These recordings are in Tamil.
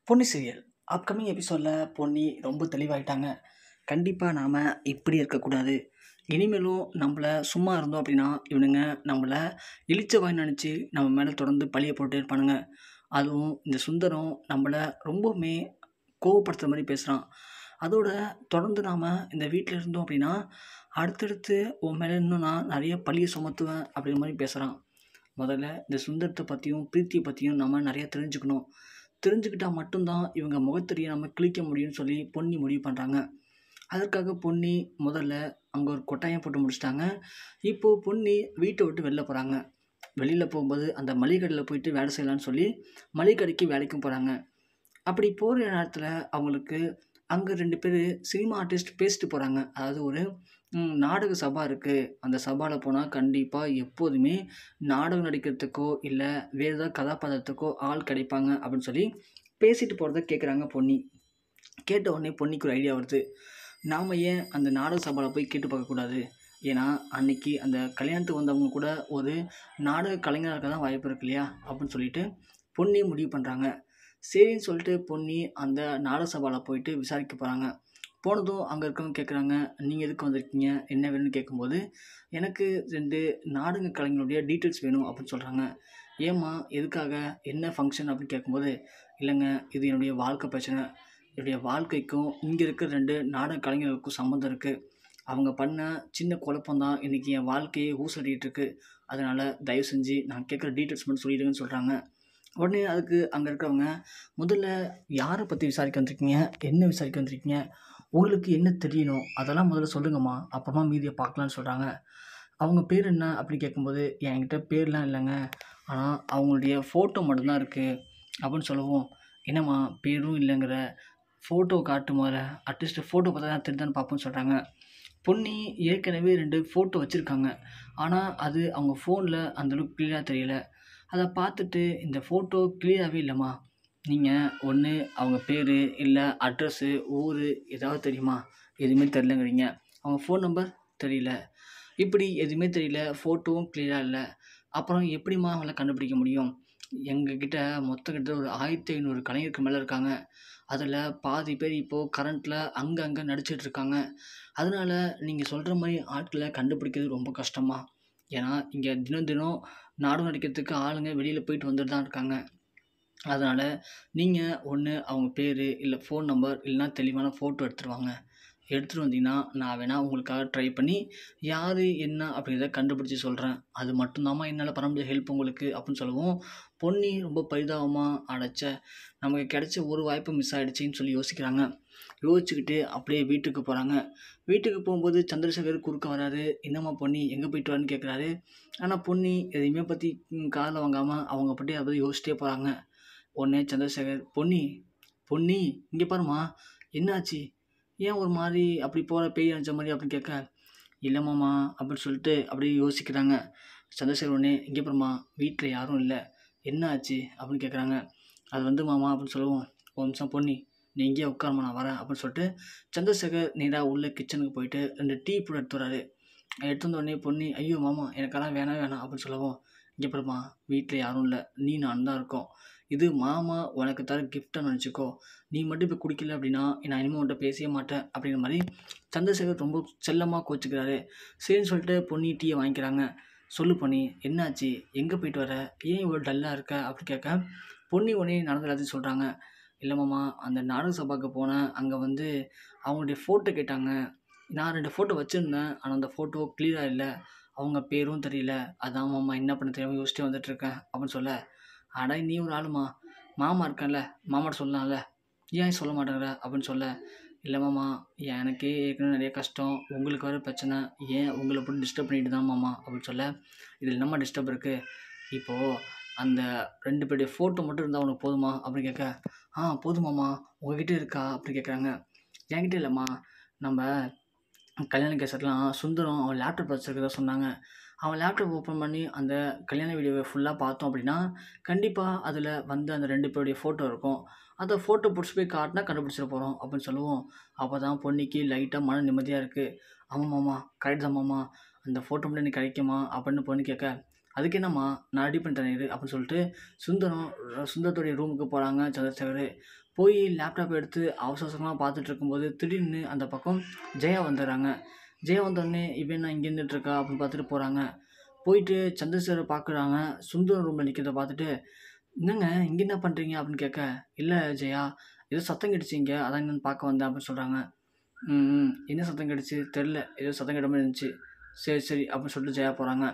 பொன்னி சீரியல் அப்கமிங் எபிசோடில் பொன்னி ரொம்ப தெளிவாயிட்டாங்க. கண்டிப்பாக நாம் இப்படி இருக்கக்கூடாது. இனிமேலும் நம்மளை சும்மா இருந்தோம் அப்படின்னா இவனுங்க நம்மளை இழிச்சவாய் நினச்சி நம்ம மேலே தொடர்ந்து பழிய போட்டே இருப்பானுங்க. அதுவும் இந்த சுந்தரம் நம்மளை ரொம்பவுமே கோவப்படுத்துகிற மாதிரி பேசுகிறான். அதோட தொடர்ந்து நாம் இந்த வீட்டில் இருந்தோம் அப்படின்னா அடுத்தடுத்து உன் மேலே இன்னும் நான் நிறைய பழியை சுமத்துவேன் அப்படிங்கிற மாதிரி பேசுகிறான். முதல்ல இந்த சுந்தரத்தை பற்றியும் பிரீத்தியை பற்றியும் நம்ம நிறைய தெரிஞ்சுக்கணும். தெரிஞ்சுக்கிட்டால் மட்டும்தான் இவங்க முகத்திரையை நம்ம கிழிக்க முடியும்னு சொல்லி பொன்னி முடிவு பண்ணுறாங்க. அதற்காக பொன்னி முதல்ல அங்கே ஒரு கொட்டாயம் போட்டு முடிச்சிட்டாங்க. இப்போது பொன்னி வீட்டை விட்டு வெளில போகிறாங்க. வெளியில் போகும்போது அந்த மளிகை கடையில் போயிட்டு வேலை செய்யலான்னு சொல்லி மளிகை கடைக்கு வேலைக்கும் போகிறாங்க. அப்படி போகிற நேரத்தில் அவங்களுக்கு அங்கே 2 பேர் சினிமா ஆர்டிஸ்ட் பேசிட்டு போகிறாங்க. அதாவது ஒரு நாடக சபா இருக்குது, அந்த சபாவில் போனால் கண்டிப்பாக எப்போதுமே நாடகம் நடிக்கிறதுக்கோ இல்லை வேறு ஏதாவது கதாபாத்திரத்துக்கோ ஆள் கிடைப்பாங்க அப்படின்னு சொல்லி பேசிட்டு போகிறத கேட்குறாங்க பொன்னி. கேட்ட உடனே பொன்னிக்கு ஒரு ஐடியா வருது. நாம் ஏன் அந்த நாடக சபாவில் போய் கேட்டு பார்க்கக்கூடாது? ஏன்னா அன்னைக்கு அந்த கல்யாணத்துக்கு வந்தவங்க கூட ஒரு நாடக கலைஞராக இருக்க தான் வாய்ப்பு இருக்கு இல்லையா அப்படின்னு சொல்லிட்டு பொன்னி முடிவு பண்ணுறாங்க. சரின்னு சொல்லிட்டு பொன்னி அந்த நாடக சபாவில் போயிட்டு விசாரிக்க போகிறாங்க. போனதும் அங்கே இருக்கவங்க கேட்குறாங்க, நீங்கள் எதுக்கு வந்திருக்கீங்க, என்ன வேணும்னு கேட்கும்போது எனக்கு 2 நாடக கலைஞருடைய டீட்டெயில்ஸ் வேணும் அப்படின்னு சொல்கிறாங்க. ஏம்மா எதுக்காக, என்ன ஃபங்க்ஷன் அப்படின்னு கேட்கும்போது, இல்லைங்க இது என்னுடைய வாழ்க்கை பிரச்சனை, என்னுடைய வாழ்க்கைக்கும் இங்கே இருக்கிற 2 நாடக கலைஞர்களுக்கும் சம்மந்தம் இருக்குது. அவங்க பண்ண சின்ன குழப்பம்தான் இன்றைக்கி என் வாழ்க்கையை ஊசடிட்டு இருக்கு. அதனால் தயவு செஞ்சு நான் கேட்குற டீட்டெயில்ஸ் மட்டும் சொல்லிடுங்கன்னு சொல்கிறாங்க. உடனே அதுக்கு அங்கே இருக்கிறவங்க, முதல்ல யாரை பற்றி விசாரிக்க வந்திருக்கீங்க, என்ன விசாரிக்க வந்திருக்கீங்க, உங்களுக்கு என்ன தெரியணும் அதெல்லாம் முதல்ல சொல்லுங்கம்மா, அப்புறமா மீதியை பார்க்கலான்னு சொல்கிறாங்க. அவங்க பேர் என்ன அப்படி கேட்கும்போது, என்கிட்ட பேர்லாம் இல்லைங்க, ஆனால் அவங்களுடைய ஃபோட்டோ மட்டும்தான் இருக்குது அப்படின்னு சொல்லவும், என்னம்மா பேரும் இல்லைங்கிற, ஃபோட்டோ காட்டு முதல்ல, அட்லீஸ்ட் ஃபோட்டோ பார்த்தா தான் தெரிஞ்சான்னு பார்ப்போன்னு சொல்கிறாங்க. பொன்னி ஏற்கனவே 2 ஃபோட்டோ வச்சுருக்காங்க. ஆனால் அது அவங்க ஃபோனில் அந்தளவுக்கு க்ளியராக தெரியல. அதை பார்த்துட்டு இந்த ஃபோட்டோ க்ளியராகவே இல்லைம்மா, நீங்கள் ஒன்று அவங்க பேர் இல்லை அட்ரஸ்ஸு ஊர் ஏதாவது தெரியுமா, எதுவுமே தெரிலங்கிறீங்க, அவங்க ஃபோன் நம்பர் தெரியல, இப்படி எதுவுமே தெரியல, ஃபோட்டோவும் க்ளியராக இல்லை, அப்புறம் எப்படிம்மா அவங்கள கண்டுபிடிக்க முடியும்? எங்ககிட்ட மொத்தம் கிட்டத்தட்ட ஒரு 1500 கலைஞருக்கு மேலே இருக்காங்க. அதில் பாதி பேர் இப்போது கரண்ட்டில் அங்கங்கே நடிச்சிட்ருக்காங்க. அதனால் நீங்கள் சொல்கிற மாதிரி ஆட்களை கண்டுபிடிக்கிறது ரொம்ப கஷ்டமா. ஏன்னா இங்கே தினம் தினம் நாடகம் நடிக்கிறதுக்கு ஆளுங்க வெளியில் போயிட்டு வந்துட்டு தான் இருக்காங்க. அதனால் நீங்கள் ஒன்று அவங்க பேர் இல்லை ஃபோன் நம்பர் இல்லைனா தெளிவான ஃபோட்டோ எடுத்துகிட்டு வாங்க. எடுத்துகிட்டு வந்தீங்கன்னா நான் வேணால் உங்களுக்காக ட்ரை பண்ணி யார் என்ன அப்படிங்கிறத கண்டுபிடிச்சி சொல்கிறேன். அது மட்டும்தாம்மா என்னால் பண்ண முடிஞ்ச ஹெல்ப் உங்களுக்கு அப்படின்னு சொல்லவும், பொன்னி ரொம்ப பரிதாபமாக அடைச்ச நமக்கு கிடைச்ச ஒரு வாய்ப்பு மிஸ் ஆகிடுச்சின்னு சொல்லி யோசிக்கிறாங்க. யோசிச்சுக்கிட்டு அப்படியே வீட்டுக்கு போகிறாங்க. வீட்டுக்கு போகும்போது சந்திரசேகர் குறுக்க வராரு. என்னம்மா பொன்னி எங்கே போயிட்டு வரேன்னு கேட்குறாரு. ஆனால் பொன்னி எதையுமே பற்றி காதில் வாங்காமல் அவங்க பற்றி அதை பற்றி யோசிச்சிட்டே போகிறாங்க. உடனே சந்திரசேகர், பொன்னி பொன்னி இங்கே பாருமா, என்னாச்சு, ஏன் ஒரு மாதிரி அப்படி போகிற பேய் அடிச்ச மாதிரி அப்படின்னு கேட்க, இல்லைம்மாம்மா அப்படின்னு சொல்லிட்டு அப்படியே யோசிக்கிறாங்க. சந்திரசேகர் உடனே, இங்கே பாருமா வீட்டில் யாரும் இல்லை, என்ன ஆச்சு அப்படின்னு கேட்குறாங்க. அது மாமா அப்படின்னு சொல்லவும், ஒரு நிமிஷம் பொன்னி நீ இங்கேயே உட்காரமா நான் வரேன் அப்படின்னு சொல்லிட்டு சந்திரசேகர் நேராக உள்ள கிச்சனுக்கு போயிட்டு 2 டீ போட்டு எடுத்து வராரு. எடுத்து வந்த உடனே பொன்னி, ஐயோ மாமா எனக்கெல்லாம் வேணாம் வேணாம் அப்படின்னு சொல்லவும், இங்கே பாருமா வீட்டில் யாரும் இல்லை, நீ நான் தான் இருக்கோம், இது மாமா உனக்கு தர கிஃப்டாக நினச்சிக்கோ, நீ மட்டும் இப்போ குடிக்கல அப்படின்னா நான் இனிமேல் உன்கிட்ட பேசவே மாட்டேன் அப்படிங்கிற மாதிரி சந்திரசேகர் ரொம்ப செல்லமாக கோச்சிக்கிறாரு. சரின்னு சொல்லிட்டு பொன்னி டீயை வாங்கிக்கிறாங்க. சொல்லு பொன்னி என்னாச்சு, எங்கே போயிட்டு வர, ஏன் இவ்வளோ டல்லாக இருக்க அப்படி கேட்க, பொன்னி உடனே நடந்த எல்லாத்தையும் சொல்கிறாங்க. இல்லை மாமா அந்த நாடக சபாவுக்கு போனேன், அங்கே அவங்களுடைய ஃபோட்டோ கேட்டாங்க, நான் 2 ஃபோட்டோ வச்சுருந்தேன், ஆனால் அந்த ஃபோட்டோ க்ளியராக இல்லை, அவங்க பேரும் தெரியல, அதான் மாமா என்ன பண்ண தெரியாமல் யோசிச்சுட்டே வந்துட்டுருக்கேன் அப்படின்னு சொல்ல, அட நீ ஒரு ஆளுமா, மாமா இருக்கான்ல மாமாட்ட சொல்லலாம்ல, ஏன் சொல்ல மாட்டேங்கிற அப்படின்னு சொல்ல, இல்லை மாமா எனக்கே ஏற்கனவே நிறைய கஷ்டம், உங்களுக்கு வர பிரச்சனை, ஏன் உங்களை போட்டு டிஸ்டர்ப் பண்ணிட்டு தான் மாமா அப்படின்னு சொல்ல, இதில் என்னம்மா டிஸ்டர்ப் இருக்குது, இப்போது அந்த 2 பேருடைய ஃபோட்டோ மட்டும் இருந்தால் உனக்கு போதுமா அப்படின்னு கேட்க, போதுமாம்மா உங்ககிட்ட இருக்கா அப்படி கேட்குறாங்க. என்கிட்ட இல்லைம்மா, நம்ம கல்யாண கேசட்லாம் சுந்தரம் அவன் லேப்டாப் வச்சுருக்கிறதா சொன்னாங்க. அவன் லேப்டாப் ஓப்பன் பண்ணி அந்த கல்யாண வீடியோவை ஃபுல்லாக பார்த்தோம் அப்படின்னா கண்டிப்பாக அதில் அந்த 2 பேருடைய ஃபோட்டோ இருக்கும். அந்த ஃபோட்டோ பிடிச்சி போய் காட்டினா கண்டுபிடிச்சிட போகிறோம் அப்படின்னு சொல்லுவோம். அப்போ தான் பொன்னிக்கு லைட்டாக மன நிம்மதியாக இருக்குது. ஆமாம் மாமா கரெக்ட் தான் மாமா, அந்த ஃபோட்டோ மட்டும் எனக்கு கிடைக்குமா அப்படின்னு பொண்ணு கேட்க, அதுக்கு என்னம்மா நான் ரெடி பண்ணி தரேன் இரு அப்படின்னு சொல்லிட்டு சுந்தரத்துடைய ரூமுக்கு போகிறாங்க சந்திரசேகர். போய் லேப்டாப் எடுத்து அவசர அவசரமாக பார்த்துட்டு இருக்கும்போது திடீர்னு அந்த பக்கம் ஜெயா வந்துடுறாங்க. ஜெயா வந்தோடனே இவன் என்ன இங்கே நின்றுட்டுருக்கா அப்படின்னு பார்த்துட்டு போகிறாங்க. போயிட்டு சந்திரசேகரை பார்க்குறாங்க. சுந்தரம் ரூமில் நிற்கிறத பார்த்துட்டு, என்னங்க இங்கே என்ன பண்ணுறீங்க அப்படின்னு கேட்க, இல்லை ஜெயா, ஏதோ சத்தம் கேட்டுச்சு இங்கே, அதான் என்னன்னு பார்க்க வந்தேன் அப்படின்னு சொல்கிறாங்க. என்ன சத்தம் கேட்டுச்சு தெரில, ஏதோ சத்தம் கேட்ட மாதிரி இருந்துச்சு. சரி சரி அப்படின்னு சொல்லிட்டு ஜெயா போகிறாங்க.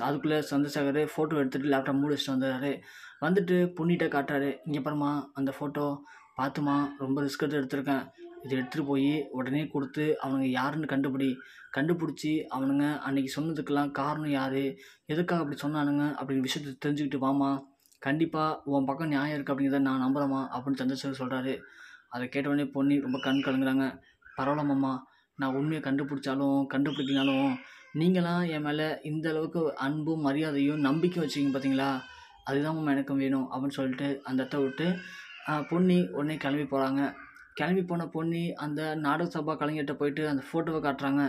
அதுக்குள்ளே சந்திரசேகர் ஃபோட்டோ எடுத்துகிட்டு லேப்டாப் மூடி வச்சுட்டு வந்துடுறாரு. வந்துட்டு பொண்ணிட்ட காட்டுறாரு. இங்கே பாரும்மா அந்த ஃபோட்டோ, பார்த்துமா ரொம்ப ரிஸ்க் எடுத்து எடுத்திருக்கேன். இதை எடுத்துகிட்டு போய் உடனே கொடுத்து அவனுங்க யாருன்னு கண்டுபிடிச்சி அவனுங்க அன்றைக்கி சொன்னதுக்கெல்லாம் காரணம் யார், எதுக்காக அப்படி சொன்னானுங்க அப்படிங்கிற விஷயத்தை தெரிஞ்சுக்கிட்டு வாமா, கண்டிப்பாக உன் பக்கம் நியாயம் இருக்குது அப்படிங்கிறத நான் நம்புகிறேம்மா அப்படின்னு சந்திரசேகர் சொல்கிறாரு. அதை கேட்டவுடனே பொன்னி ரொம்ப கண் கலங்குறாங்க. பரவாயில்லம்மா, நான் உண்மையை கண்டுபிடிக்கனாலும் நீங்களாம் என் மேலே இந்த அளவுக்கு அன்பும் மரியாதையும் நம்பிக்கையும் வச்சுக்கிங்க பார்த்தீங்களா, அதுதான் எனக்கு வேணும் அப்படின்னு சொல்லிட்டு அந்த இடத்த விட்டு பொன்னி உடனே கிளம்பி போகிறாங்க. கிளம்பி போன பொன்னி அந்த நாடக சபா கலைஞர்கிட்ட போயிட்டு அந்த ஃபோட்டோவை காட்டுறாங்க.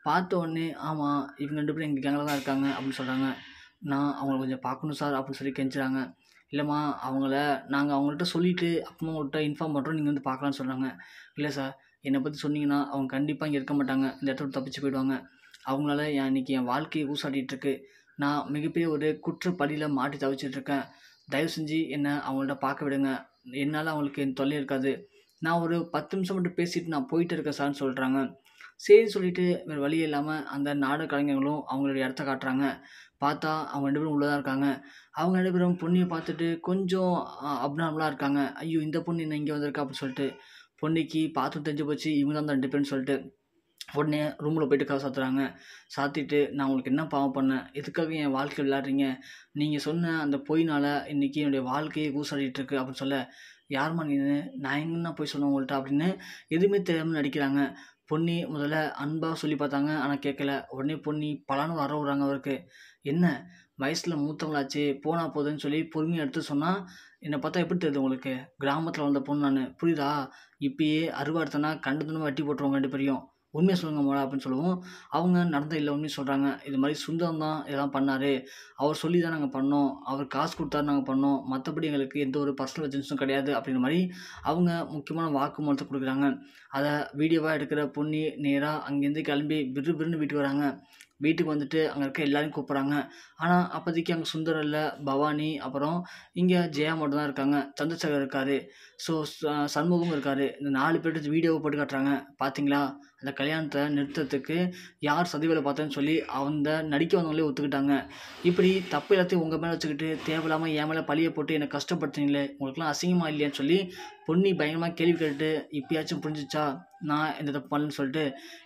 பார்த்த உடனே, ஆமாம் இவங்க 2 பேரும் எங்கள் கேங்கில் தான் இருக்காங்க அப்படின்னு சொல்கிறாங்க. நான் அவங்கள கொஞ்சம் பார்க்கணும் சார் அப்படின்னு சொல்லி கெஞ்சுறாங்க. இல்லைம்மா, நாங்கள் அவங்கள்ட்ட சொல்லிவிட்டு அப்புறமா உங்கள்கிட்ட இன்ஃபார்ம் பண்ணுறோம், நீங்கள் வந்து பார்க்கலான்னு சொல்கிறாங்க. இல்லை சார், என்னை பற்றி சொன்னீங்கன்னா அவங்க கண்டிப்பாக இங்கே இருக்க மாட்டாங்க, இந்த இடத்த விட்டு தப்பிச்சு போயிடுவாங்க. அவங்களால இன்றைக்கி என் வாழ்க்கையை ஊசாட்டிகிட்ருக்கு. நான் மிகப்பெரிய ஒரு குற்றப்படியில் மாட்டி தவிச்சிட்ருக்கேன். தயவு செஞ்சு என்னை அவங்கள்ட்ட பார்க்க விடுங்க. என்னால் அவங்களுக்கு என் தொல்லை இருக்காது. நான் ஒரு 10 நிமிஷம் மட்டும் பேசிவிட்டு நான் போயிட்டு இருக்கேன் சார்ன்னு சொல்கிறாங்க. சரின்னு சொல்லிவிட்டு வேறு வழி இல்லாமல் அந்த நாடக கலைஞர்களும் அவங்களுடைய இடத்த காட்டுறாங்க. பார்த்தா அவங்க 2 பேரும் உள்ளே தான் இருக்காங்க. அவங்க 2 பேரும் பொண்ணியை பார்த்துட்டு கொஞ்சம் அப்நார்மலாக இருக்காங்க. ஐயோ, இந்த பொண்ணு என்ன இங்கே வந்திருக்கா அப்படின்னு சொல்லிட்டு பொன்னிக்கு பார்த்து தெரிஞ்சு போச்சு இவங்க தான் 2 பேர்னு சொல்லிட்டு உடனே ரூமில் போய்ட்டு கதவை சாத்துறாங்க. சாத்திட்டு, நான் உங்களுக்கு என்ன பாவம் பண்ணேன், எதுக்காக என் வாழ்க்கை விளையாடுறீங்க, நீங்கள் சொன்ன அந்த பொய்னால் இன்றைக்கி என்னுடைய வாழ்க்கையை கூசாடிட்டுருக்கு அப்படின்னு சொல்ல, யாரும்மா நீ, நான் எங்கன்னா போய் சொன்னேன் உங்கள்கிட்ட அப்படின்னு எதுவுமே தெரியாமல் நடிக்கிறாங்க. பொன்னி முதல்ல அன்பாக சொல்லி பார்த்தாங்க, ஆனால் கேட்கல. உடனே பொன்னி பலான்னு வர விட்றாங்க அவருக்கு. என்ன வயசில் மூத்தவங்களாச்சு, போனால் போதுன்னு சொல்லி பொறுமையாக எடுத்து சொன்னால், என்னை பார்த்தா எப்படி தெரியுது உங்களுக்கு, கிராமத்தில் வந்த பொண்ணு நான், புரியுதா, இப்பயே அருவா எடுத்தேன்னா கண்டதுன்னு வட்டி போட்டுருவாங்க 2 பேரையும், உண்மையை சொல்லுங்க மோளா அப்படின்னு சொல்லுவோம். அவங்க நடந்த இல்லை உண்மையை சொல்கிறாங்க. இது மாதிரி சுந்தரம் தான் இதெல்லாம் பண்ணார், அவர் சொல்லி தான் நாங்கள் பண்ணோம், அவர் காசு கொடுத்தாரு நாங்கள் பண்ணோம், மற்றபடி எங்களுக்கு எந்த ஒரு பர்சனல் ஏஜென்ஸும் கிடையாது அப்படிங்கிற மாதிரி அவங்க முக்கியமான வாக்குமூலத்தை கொடுக்குறாங்க. அதை வீடியோவாக எடுக்கிற பொண்ணி நேராக அங்கேருந்து கிளம்பி விறுவிறுன்னு வீட்டுக்கு வராங்க. வீட்டுக்கு வந்துட்டு அங்கே இருக்க எல்லாரையும் கூப்பிட்றாங்க. ஆனால் அப்போதைக்கு அங்கே சுந்தரம் இல்லை, பவானி, அப்புறம் இங்கே ஜெயா மட்டும் தான் இருக்காங்க. சந்திரசேகர் இருக்கார், ஸோ சண்முகம் இருக்கார். இந்த 4 பேர்ட்டு வீடியோவை போட்டு காட்டுறாங்க. பார்த்தீங்களா, அந்த கல்யாணத்தை நிறுத்தத்துக்கு யார் சதி வேலை பார்த்தேன்னு சொல்லி அந்த நடிக்க வந்தவங்களே ஒத்துக்கிட்டாங்க. இப்படி தப்பு எல்லாத்தையும் உங்கள் மேலே வச்சுக்கிட்டு தேவையில்லாமல் என் மேலே பழியை போட்டு என்னை கஷ்டப்படுத்துனீங்களே, உங்களுக்குலாம் அசிங்கமாக இல்லையான்னு சொல்லி பொன்னி பயங்கரமாக கேள்வி கேட்டுட்டு, இப்பயாச்சும் புரிஞ்சிச்சா நான் இந்த தப்பு பண்ணலன்னு சொல்லிட்டு,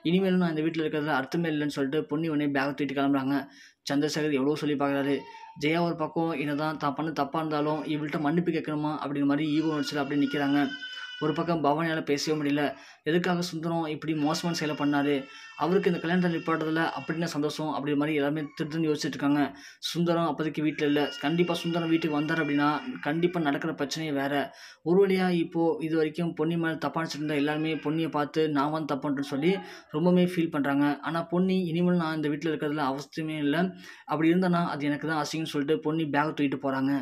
இனிமேலும் நான் இந்த வீட்டில் இருக்கிறதுல அர்த்தமே இல்லைன்னு சொல்லிட்டு பொன்னி உடனே பேக் தூக்கிட்டு கிளம்புறாங்க. சந்திரசேகர் எவ்வளோ சொல்லி பார்க்குறாரு. ஜெயா ஒரு பக்கம் என்னதான் தான் பண்ண தப்பாக இருந்தாலும் இவள்கிட்ட மன்னிப்பு கேட்கணுமா அப்படிங்கிற மாதிரி ஈகோ உணர்ச்சியில் அப்படியே நிற்கிறாங்க. ஒரு பக்கம் பவானியால் பேசவே முடியல. எதுக்காக சுந்தரம் இப்படி மோசமான செயலை பண்ணார், அவருக்கு இந்த கல்யாணத்தை நிப்பாட்டுறதுல அப்படின்னு சந்தோஷம் அப்படிங்கிற மாதிரி எல்லாருமே திருத்துன்னு யோசிச்சுட்டு இருக்காங்க. சுந்தரம் அப்போதைக்கு வீட்டில் இல்லை. கண்டிப்பாக சுந்தரம் வீட்டுக்கு வந்தார் அப்படின்னா கண்டிப்பாக நடக்கிற பிரச்சனையே வேறு. ஒரு வழியாக இப்போது இது வரைக்கும் பொன்னி மேலே தப்பாக நினச்சிட்டு எல்லாருமே பொன்னியை பார்த்து நான் வந்து தப்புன்றேன்னு சொல்லி ரொம்பவே ஃபீல் பண்ணுறாங்க. ஆனால் பொன்னி இனிமேல் நான் இந்த வீட்டில் இருக்கிறதுல அவசியமே இல்லை, அப்படி இருந்தேன்னா அது எனக்கு தான் அசிங்கன்னு சொல்லிட்டு பொன்னி பேக் தூக்கிட்டு போகிறாங்க.